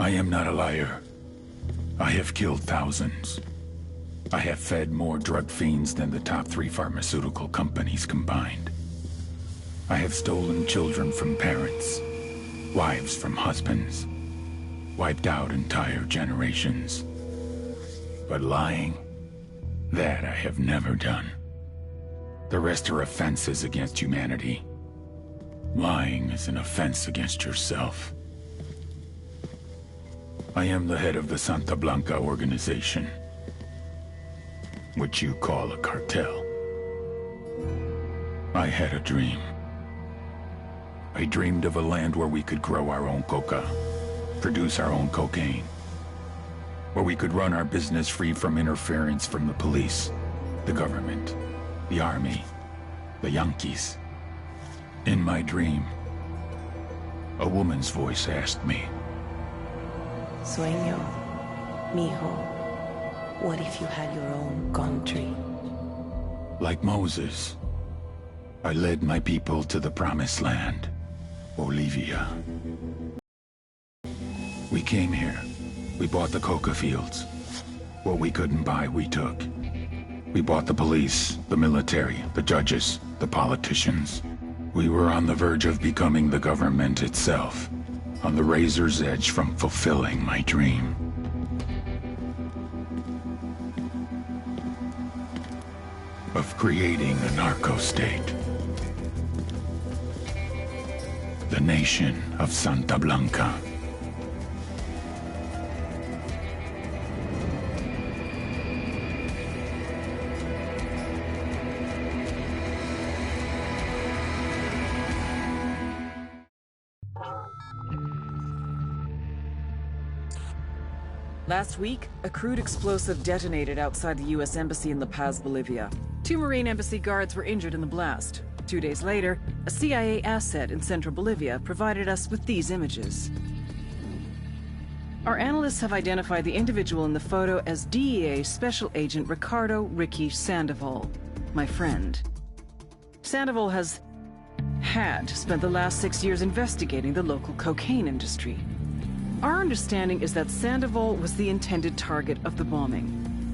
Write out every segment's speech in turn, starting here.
I am not a liar. I have killed thousands. I have fed more drug fiends than the top 3 pharmaceutical companies combined. I have stolen children from parents, wives from husbands, wiped out entire generations. But lying, that I have never done. The rest are offenses against humanity. Lying is an offense against yourself. I am the head of the Santa Blanca organization, which you call a cartel. I had a dream. I dreamed of a land where we could grow our own coca, produce our own cocaine, where we could run our business free from interference from the police, the government, the army, the Yankees. In my dream, a woman's voice asked me, Sueño, mijo, what if you had your own country? Like Moses, I led my people to the promised land, Bolivia. We came here. We bought the coca fields. What we couldn't buy, we took. We bought the police, the military, the judges, the politicians. We were on the verge of becoming the government itself, on the razor's edge from fulfilling my dream. Of creating a narco-state. The nation of Santa Blanca. Last week, a crude explosive detonated outside the U.S. Embassy in La Paz, Bolivia. 2 Marine Embassy guards were injured in the blast. 2 days later, a CIA asset in central Bolivia provided us with these images. Our analysts have identified the individual in the photo as DEA Special Agent Ricardo Ricky Sandoval, my friend. Sandoval had spent the last 6 years investigating the local cocaine industry. Our understanding is that Sandoval was the intended target of the bombing.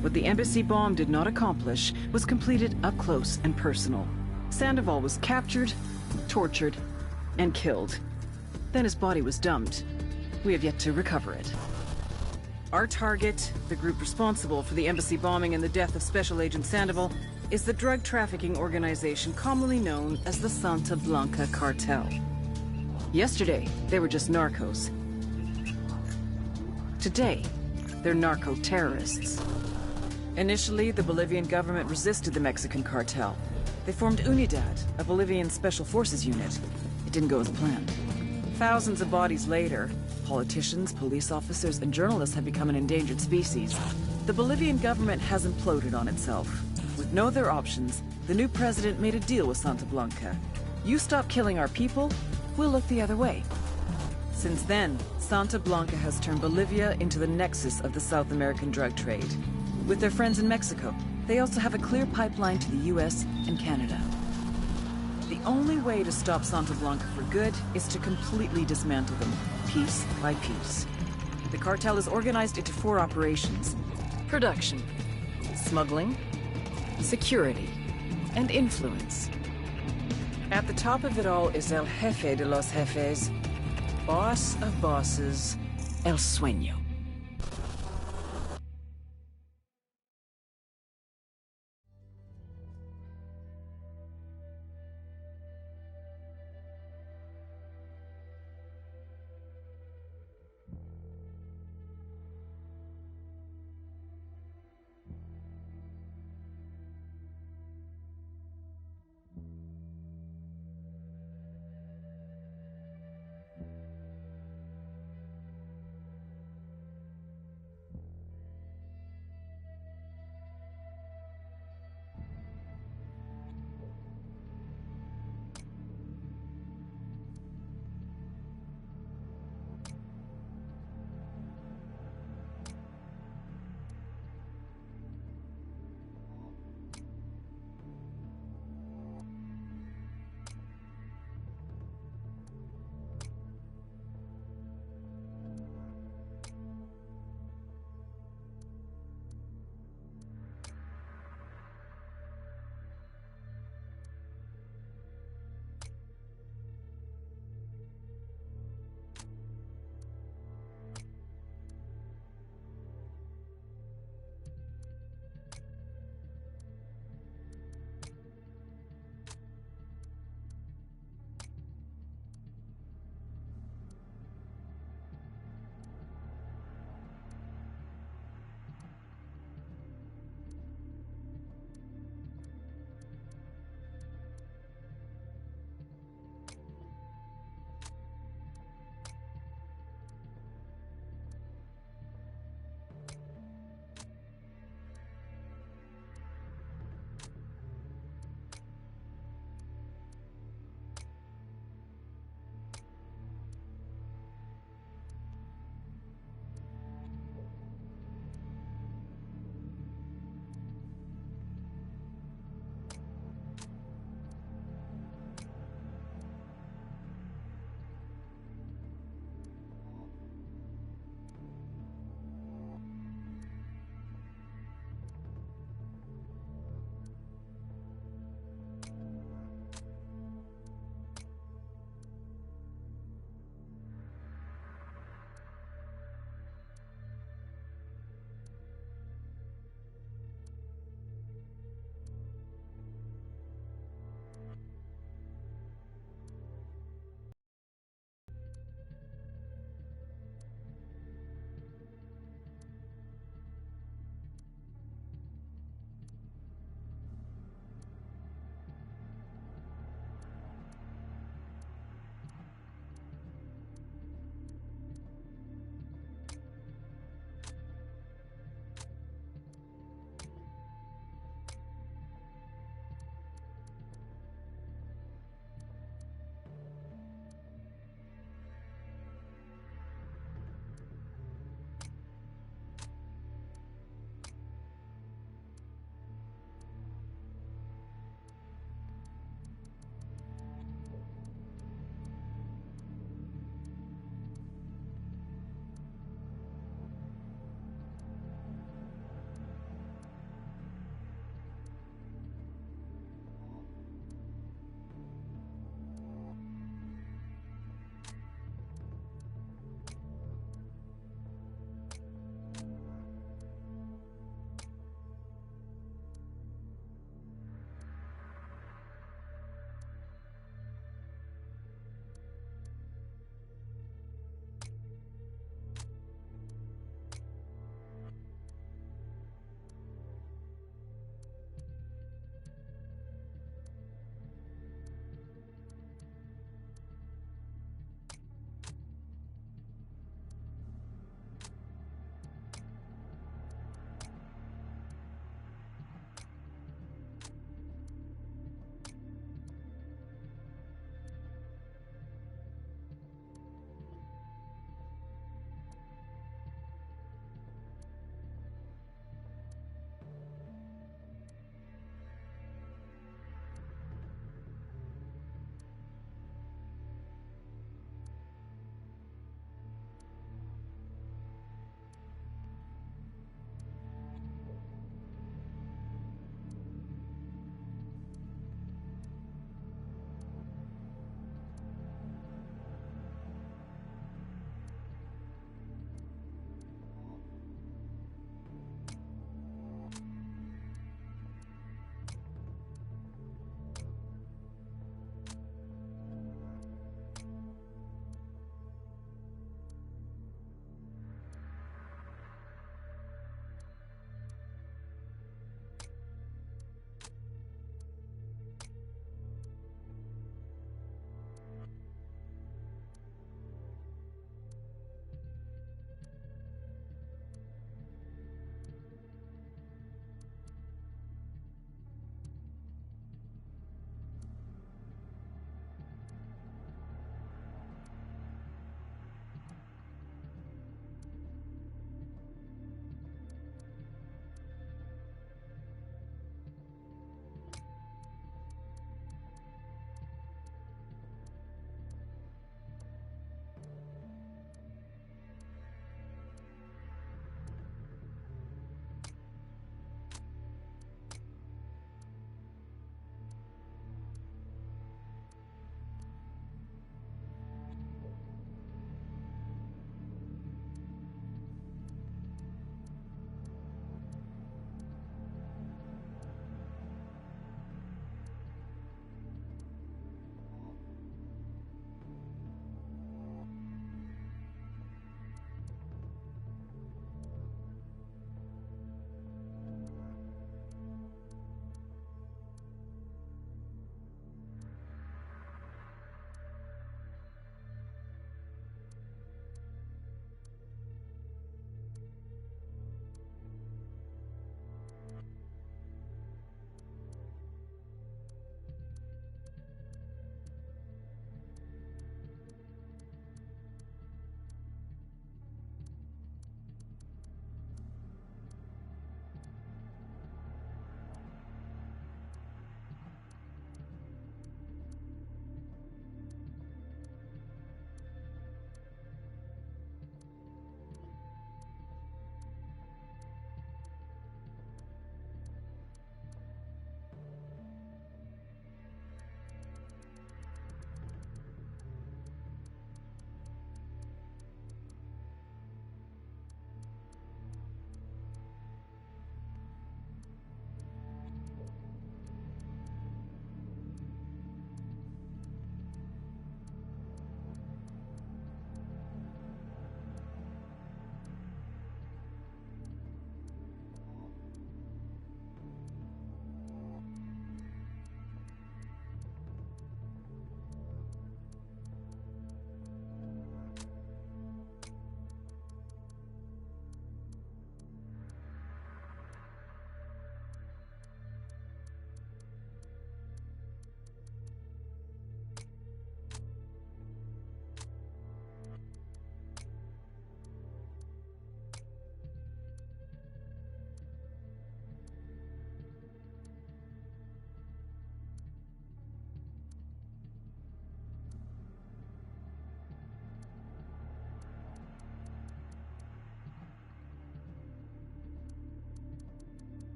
What the embassy bomb did not accomplish was completed up close and personal. Sandoval was captured, tortured, and killed. Then his body was dumped. We have yet to recover it. Our target, the group responsible for the embassy bombing and the death of Special Agent Sandoval, is the drug trafficking organization commonly known as the Santa Blanca Cartel. Yesterday, they were just narcos. Today, they're narco-terrorists. Initially, the Bolivian government resisted the Mexican cartel. They formed UNIDAD, a Bolivian special forces unit. It didn't go as planned. Thousands of bodies later, politicians, police officers, and journalists have become an endangered species. The Bolivian government has imploded on itself. With no other options, the new president made a deal with Santa Blanca. You stop killing our people, we'll look the other way. Since then, Santa Blanca has turned Bolivia into the nexus of the South American drug trade. With their friends in Mexico, they also have a clear pipeline to the US and Canada. The only way to stop Santa Blanca for good is to completely dismantle them, piece by piece. The cartel is organized into 4 operations: production, smuggling, security, and influence. At the top of it all is El Jefe de los Jefes, boss of bosses, El Sueño.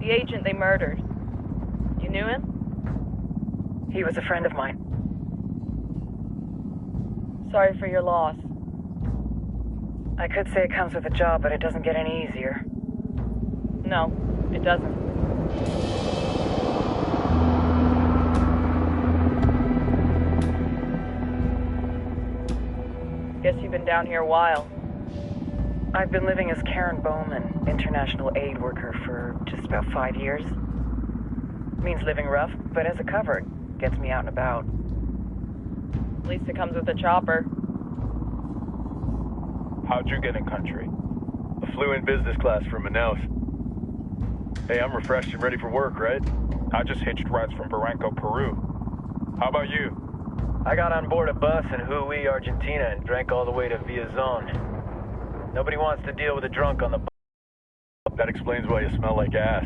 The agent they murdered. You knew him? He was a friend of mine. Sorry for your loss. I could say it comes with a job, but it doesn't get any easier. No, it doesn't. Guess you've been down here a while. I've been living as Karen Bowman, international aid worker, for just about 5 years. Means living rough, but as a cover, gets me out and about. At least it comes with a chopper. How'd you get in country? I flew in business class from Manaus. Hey, I'm refreshed and ready for work, right? I just hitched rides from Barranco, Peru. How about you? I got on board a bus in Hui, Argentina, and drank all the way to Villazon. Nobody wants to deal with a drunk on the bus. That explains why you smell like ass.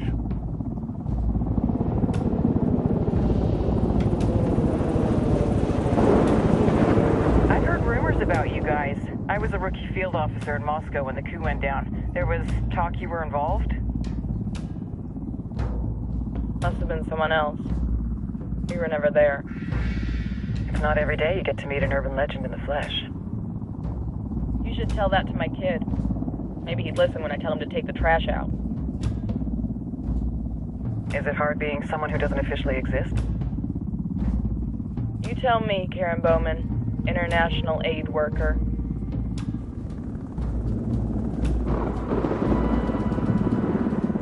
I've heard rumors about you guys. I was a rookie field officer in Moscow when the coup went down. There was talk you were involved? Must have been someone else. We were never there. It's not every day you get to meet an urban legend in the flesh. You should tell that to my kid. Maybe he'd listen when I tell him to take the trash out. Is it hard being someone who doesn't officially exist? You tell me, Karen Bowman, international aid worker.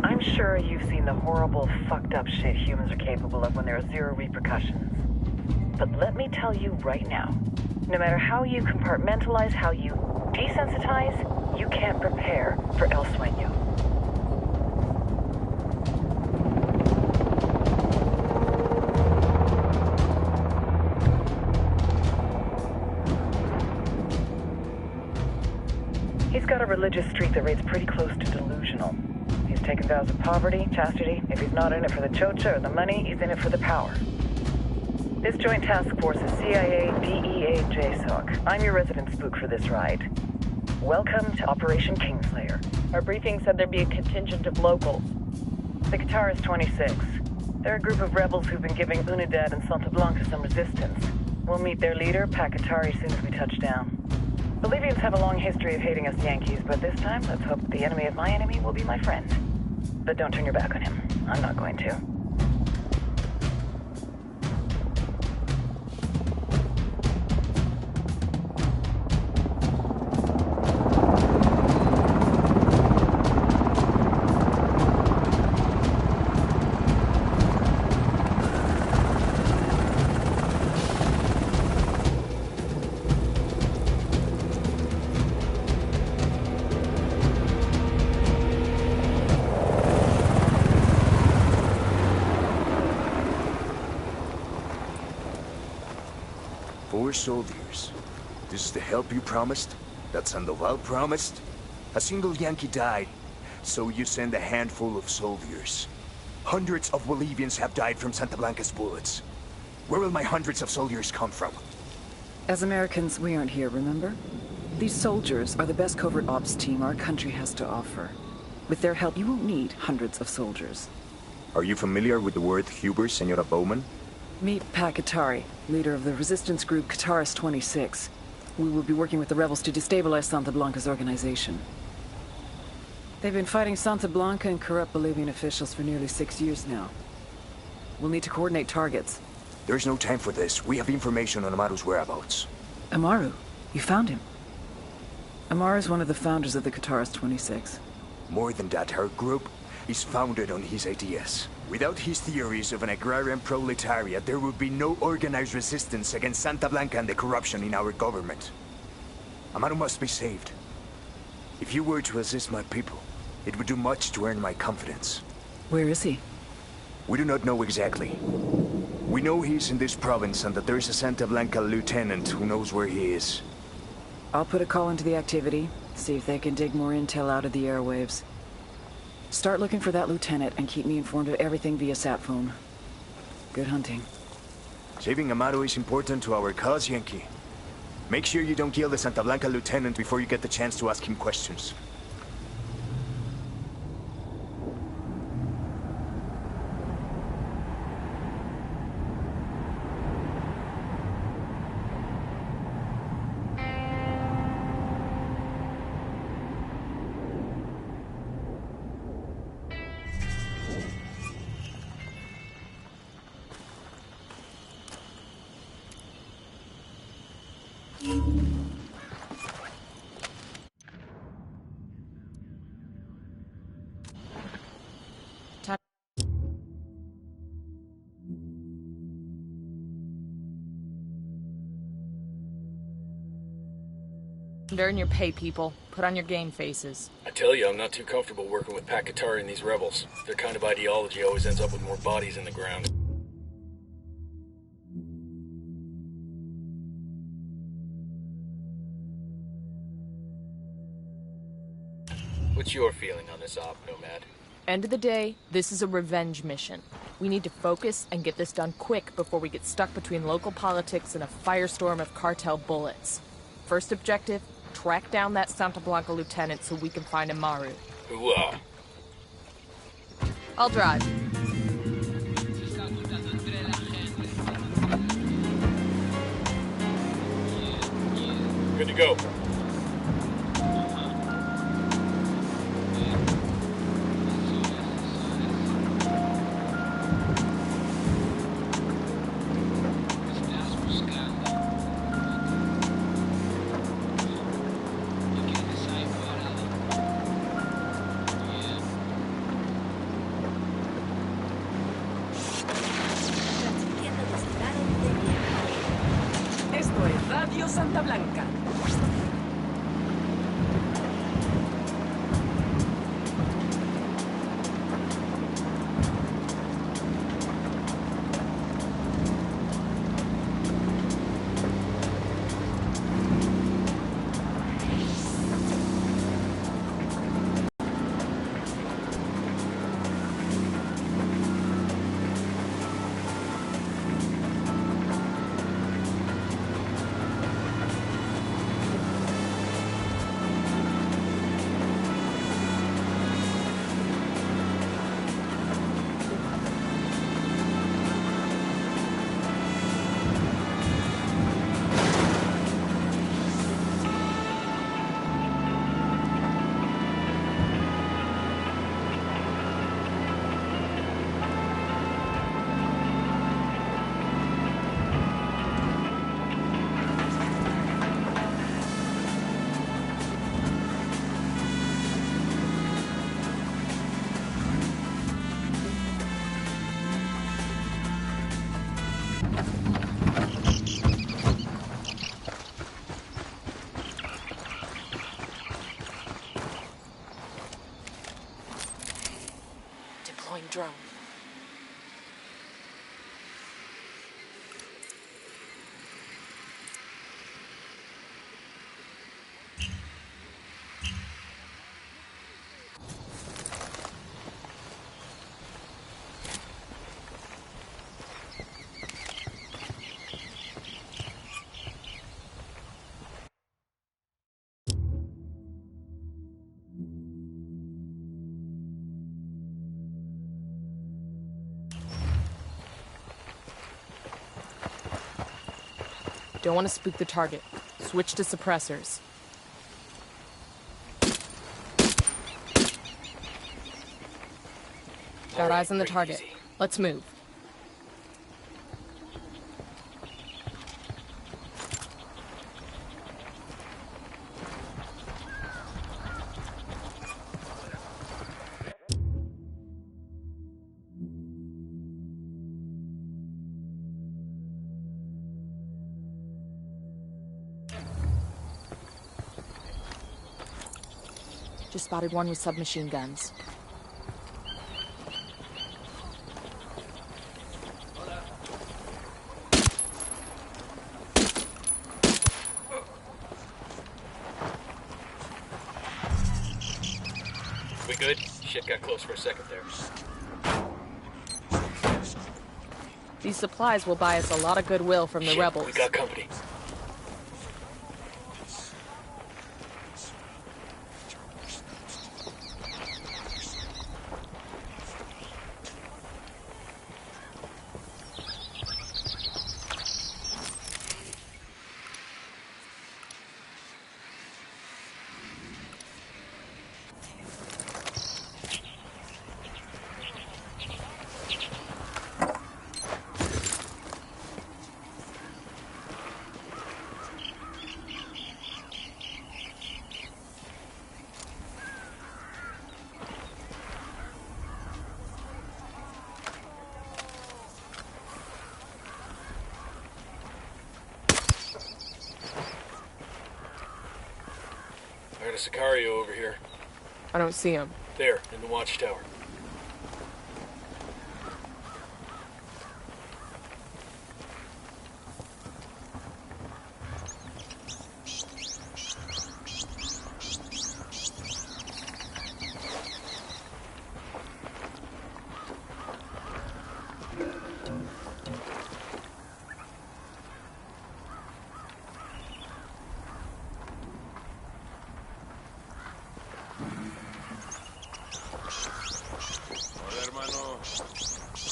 I'm sure you've seen the horrible, fucked up shit humans are capable of when there are zero repercussions. But let me tell you right now, no matter how you compartmentalize, how you desensitize, you can't prepare for El Sueño. He's got a religious streak that rates pretty close to delusional. He's taken vows of poverty, chastity. If he's not in it for the chocha or the money, he's in it for the power. This joint task force is CIA, DEA, JSOC. I'm your resident spook for this ride. Welcome to Operation Kingslayer. Our briefing said there'd be a contingent of locals. The Guitarist 26. They're a group of rebels who've been giving Unidad and Santa Blanca some resistance. We'll meet their leader, Pakatari, as soon as we touch down. Bolivians have a long history of hating us Yankees, but this time, let's hope the enemy of my enemy will be my friend. But don't turn your back on him. I'm not going to. Soldiers. This is the help you promised? That Sandoval promised? A single Yankee died, so you send a handful of soldiers. Hundreds of Bolivians have died from Santa Blanca's bullets. Where will my hundreds of soldiers come from? As Americans, we aren't here, remember? These soldiers are the best covert ops team our country has to offer. With their help, you won't need hundreds of soldiers. Are you familiar with the word Huber, Senora Bowman? Meet Pakatari, leader of the resistance group Guitarist 26. We will be working with the rebels to destabilize Santa Blanca's organization. They've been fighting Santa Blanca and corrupt Bolivian officials for nearly 6 years now. We'll need to coordinate targets. There's no time for this. We have information on Amaru's whereabouts. Amaru? You found him? Amaru is one of the founders of the Guitarist 26. More than that, her group is founded on his ideas. Without his theories of an agrarian proletariat, there would be no organized resistance against Santa Blanca and the corruption in our government. Amaru must be saved. If you were to assist my people, it would do much to earn my confidence. Where is he? We do not know exactly. We know he's in this province and that there is a Santa Blanca lieutenant who knows where he is. I'll put a call into the activity, see if they can dig more intel out of the airwaves. Start looking for that lieutenant and keep me informed of everything via sat phone. Good hunting. Saving Amaru is important to our cause, Yankee. Make sure you don't kill the Santa Blanca lieutenant before you get the chance to ask him questions. Earn your pay, people. Put on your game faces. I tell you, I'm not too comfortable working with Pakatari and these rebels. Their kind of ideology always ends up with more bodies in the ground. What's your feeling on this op, Nomad? End of the day, this is a revenge mission. We need to focus and get this done quick before we get stuck between local politics and a firestorm of cartel bullets. First objective, track down that Santa Blanca lieutenant so we can find Amaru. Hooah! I'll drive. Good to go. Santa Blanca. Drone. Don't want to spook the target. Switch to suppressors. Got eyes on the target. Let's move. Just spotted one with submachine guns. We good? Shit got close for a second there. These supplies will buy us a lot of goodwill from the rebels. We got company. a Sicario over here. I don't see him. There, in the watchtower.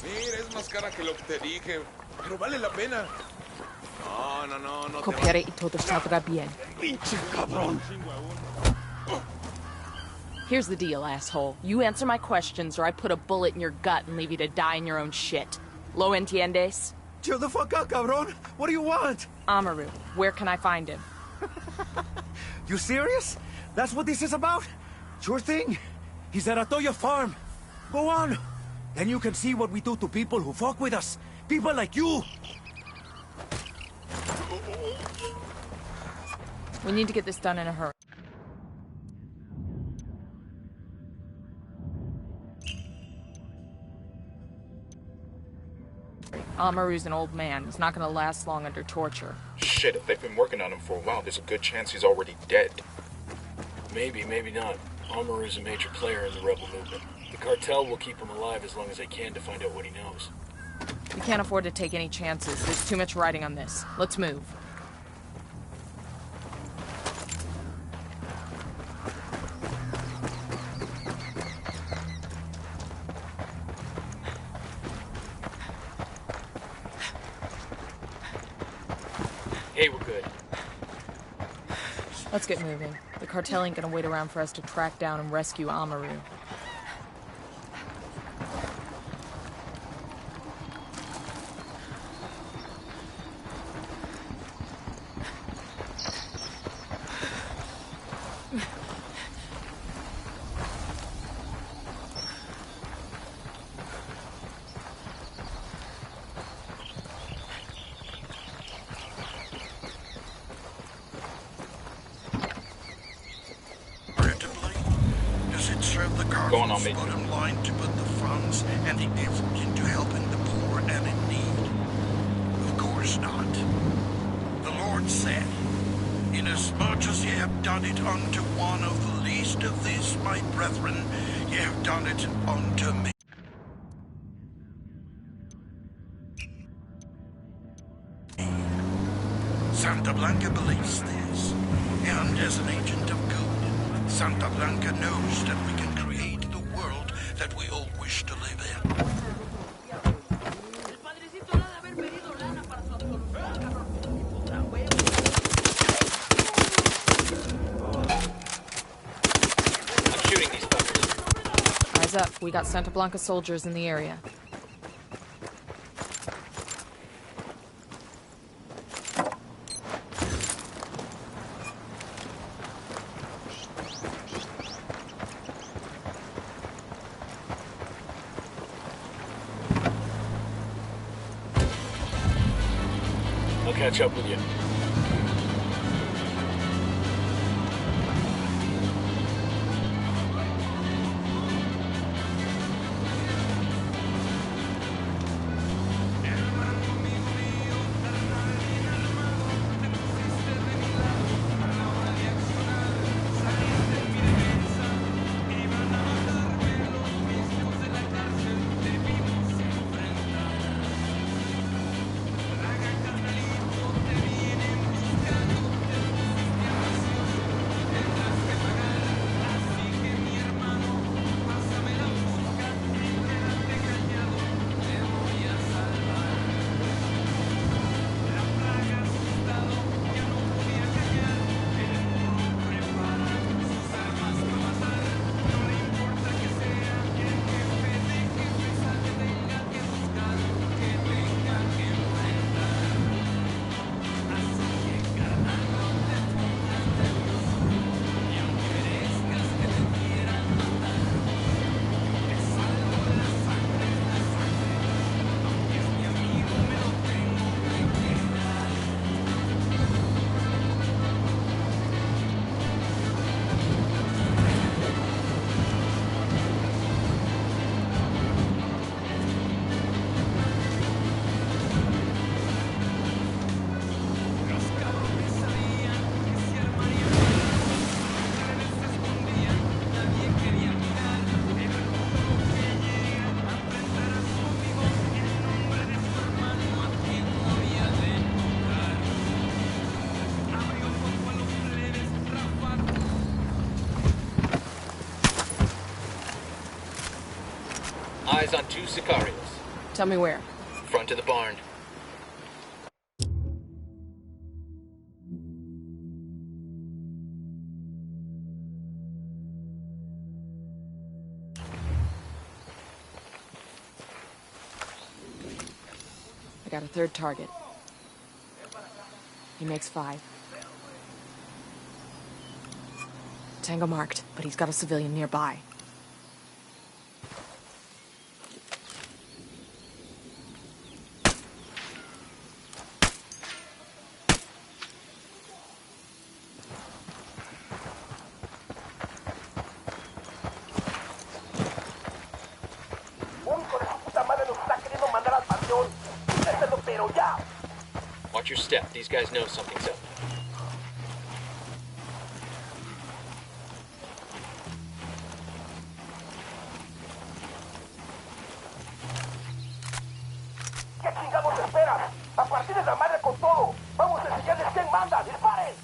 Mira, es más cara que lo que te dije, pero vale la pena. No te Copiare y todo saldrá bien. pinche cabrón. Here's the deal, asshole. You answer my questions or I put a bullet in your gut and leave you to die in your own shit. ¿Lo entiendes? Chill the fuck out, cabrón. What do you want? Amaru, where can I find him? You serious? That's what this is about? Sure thing. He's at Atoya Farm. Go on. Then you can see what we do to people who fuck with us. People like you. We need to get this done in a hurry. Amaru's an old man. He's not gonna last long under torture. Shit, if they've been working on him for a while, there's a good chance he's already dead. Maybe, maybe not. Amaru's a major player in the rebel movement. The cartel will keep him alive as long as they can to find out what he knows. We can't afford to take any chances. There's too much riding on this. Let's move. Hey, we're good. Let's get moving. The cartel ain't gonna wait around for us to track down and rescue Amaru. Going on, mate. Bottom line to put the funds and the effort into helping the poor and in need? Of course not. The Lord said, "Inasmuch as ye have done it unto one of the least of these my brethren, ye have done it unto me." Santa Blanca believes this, and as an agent of good, Santa Blanca knows that we can create the world that we all wish to live in. I'm shooting these fuckers. Eyes up. We got Santa Blanca soldiers in the area. I'll catch up with you. Eyes on 2 Sicarios. Tell me where. Front of the barn. I got a third target. He makes 5. Tango marked, but he's got a civilian nearby. Watch your step. These guys know something's up. ¿Qué chingados esperas? A partir de la madre con todo. Vamos a enseñarles quién manda. ¡Disparen!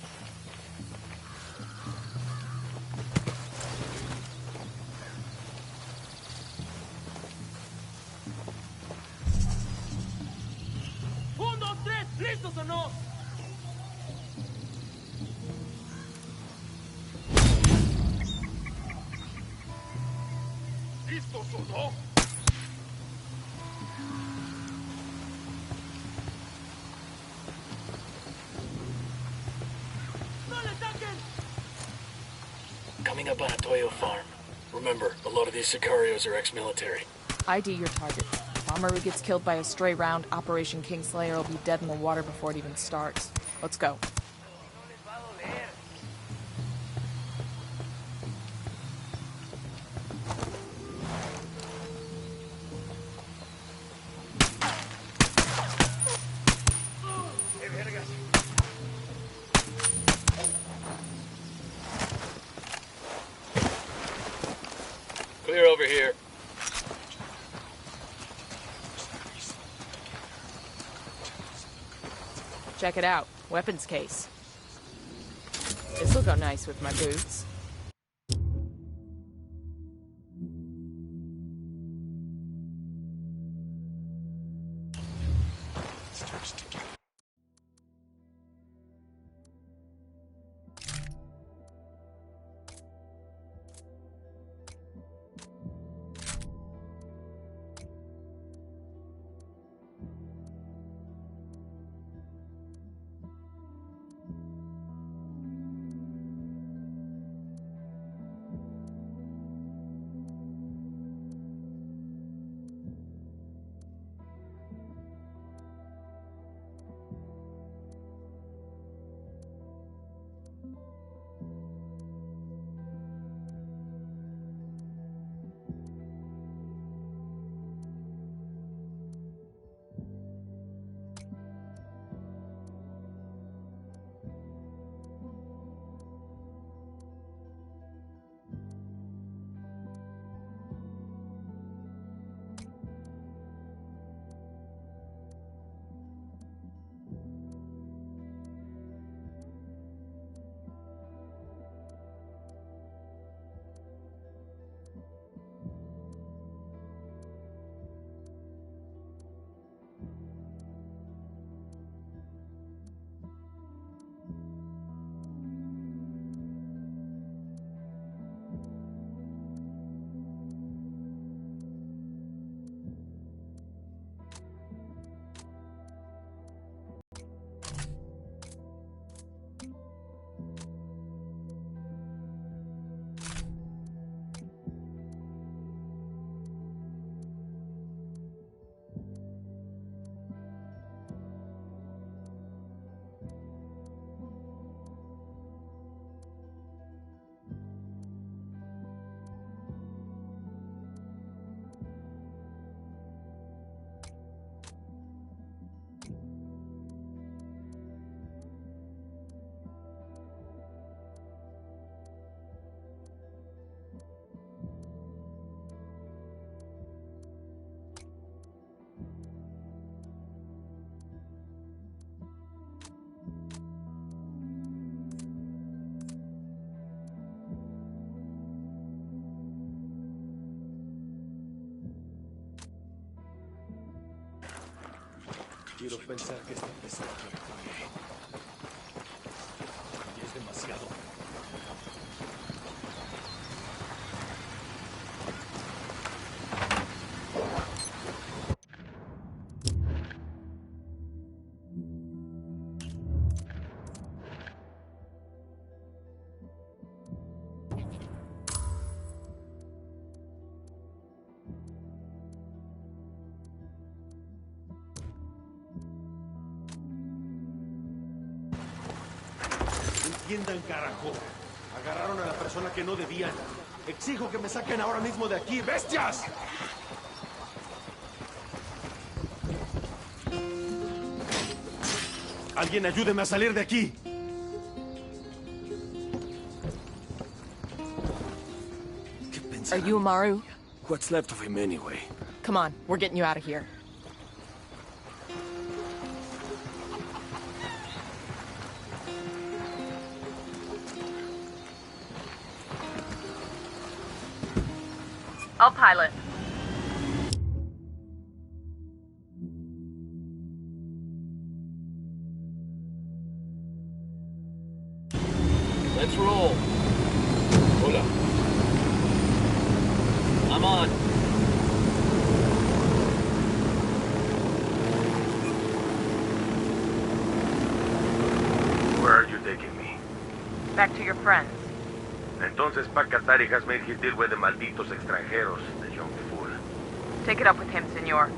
¡1, 2, 3! ¿Listos o no? ¿Listos o no? Coming up on a Toyo farm. Remember, a lot of these Sicarios are ex-military. ID your target. If Amaru gets killed by a stray round, Operation Kingslayer will be dead in the water before it even starts. Let's go. Clear over here. Check it out. Weapons case. This'll go nice with my boots. quiero pensar que esta vez no me fallé. Y es demasiado. Entiendan, carajo. Agarraron a la persona que no debían. Exijo que me saquen ahora mismo de aquí, bestias. Alguien ayúdeme a salir de aquí. Are you Amaru? What's left of him anyway? Come on, we're getting you out of here. I'll pilot. Let's roll. Hola. I'm on. Where are you taking me? Back to your friends. Entonces, pa' Qatar y has made his deal with the malditos extranjeros, the young fool. Take it up with him, senor.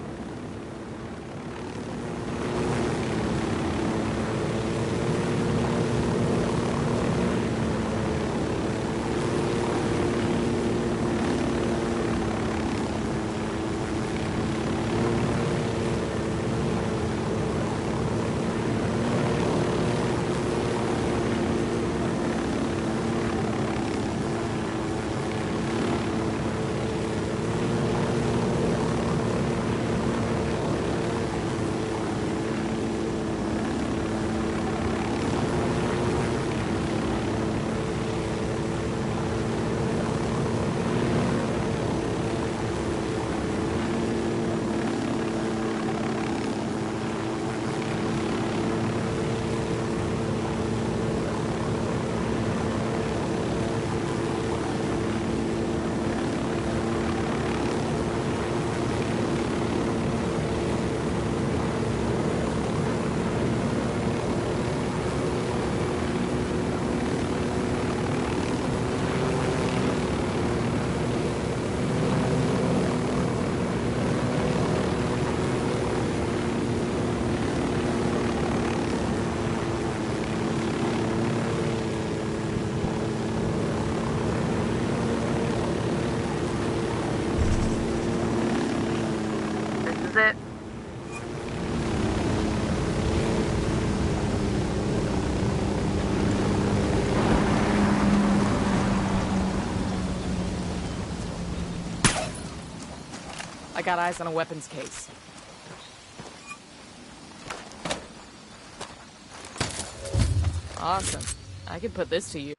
It. I got eyes on a weapons case. Awesome. I could put this to you.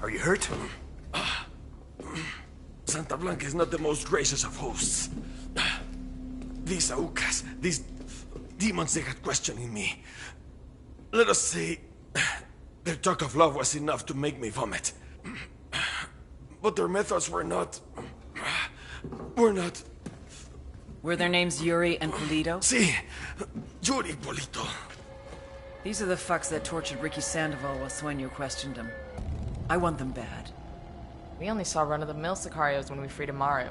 Are you hurt? Santa Blanca is not the most gracious of hosts. These Aucas, these demons they had questioning me. Let us say, their talk of love was enough to make me vomit. But their methods were not... Were their names Yuri and Polito? Si, Yuri Polito. These are the fucks that tortured Ricky Sandoval while Sueño questioned him. I want them bad. We only saw run-of-the-mill Sicarios when we freed Amaru.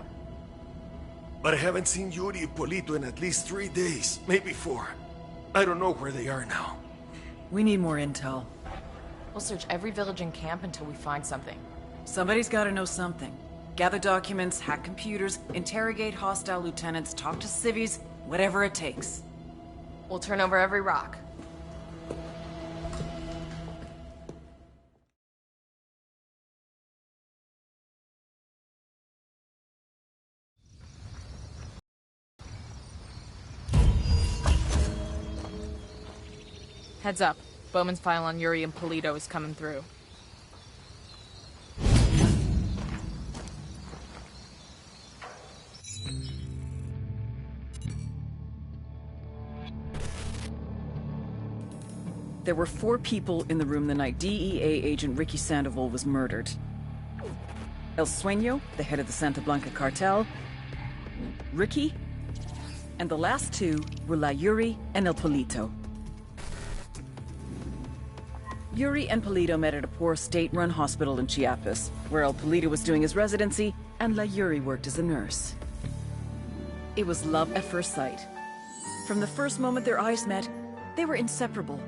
But I haven't seen Yuri and Polito in at least 3 days, maybe 4. I don't know where they are now. We need more intel. We'll search every village and camp until we find something. Somebody's gotta know something. Gather documents, hack computers, interrogate hostile lieutenants, talk to civvies, whatever it takes. We'll turn over every rock. Heads up. Bowman's file on Yuri and Polito is coming through. There were 4 people in the room the night DEA agent Ricky Sandoval was murdered. El Sueño, the head of the Santa Blanca cartel, Ricky, and the last 2 were La Yuri and El Polito. Yuri and Polito met at a poor state-run hospital in Chiapas, where El Polito was doing his residency and La Yuri worked as a nurse. It was love at first sight. From the first moment their eyes met, they were inseparable.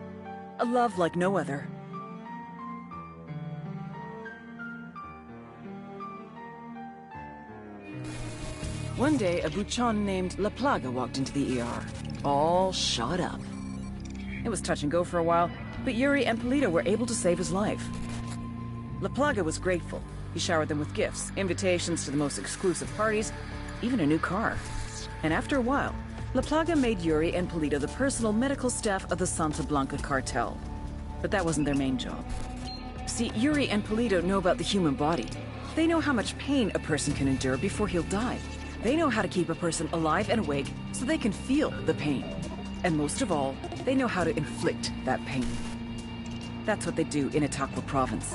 A love like no other. One day, a buchon named La Plaga walked into the ER, all shot up. It was touch and go for a while, but Yuri and Polito were able to save his life. La Plaga was grateful. He showered them with gifts, invitations to the most exclusive parties, even a new car. And after a while, La Plaga made Yuri and Polito the personal medical staff of the Santa Blanca cartel. But that wasn't their main job. See, Yuri and Polito know about the human body. They know how much pain a person can endure before he'll die. They know how to keep a person alive and awake so they can feel the pain. And most of all, they know how to inflict that pain. That's what they do in Itaqua province.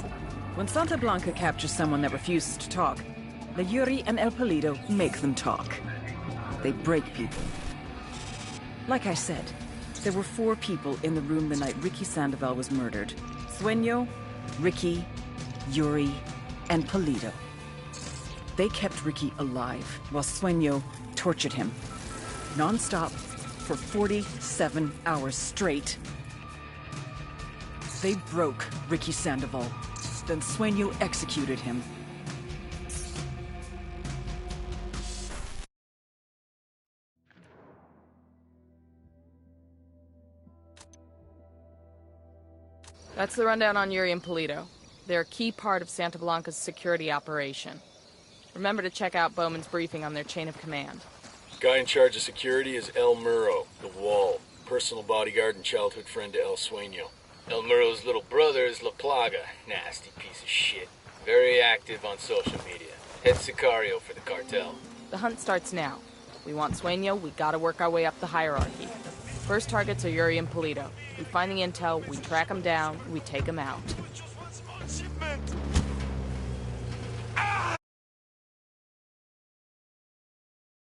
When Santa Blanca captures someone that refuses to talk, La Yuri and El Polito make them talk. They break people. Like I said, there were 4 people in the room the night Ricky Sandoval was murdered. Sueño, Ricky, Yuri, and Polito. They kept Ricky alive while Sueño tortured him. Non-stop for 47 hours straight. They broke Ricky Sandoval. Then Sueño executed him. That's the rundown on Yuri and Polito. They're a key part of Santa Blanca's security operation. Remember to check out Bowman's briefing on their chain of command. Guy in charge of security is El Muro, the Wall, personal bodyguard and childhood friend to El Sueño. El Muro's little brother is La Plaga, nasty piece of shit. Very active on social media. Head sicario for the cartel. The hunt starts now. We want Sueño, we gotta work our way up the hierarchy. First targets are Yuri and Polito. We find the intel, we track them down, we take them out.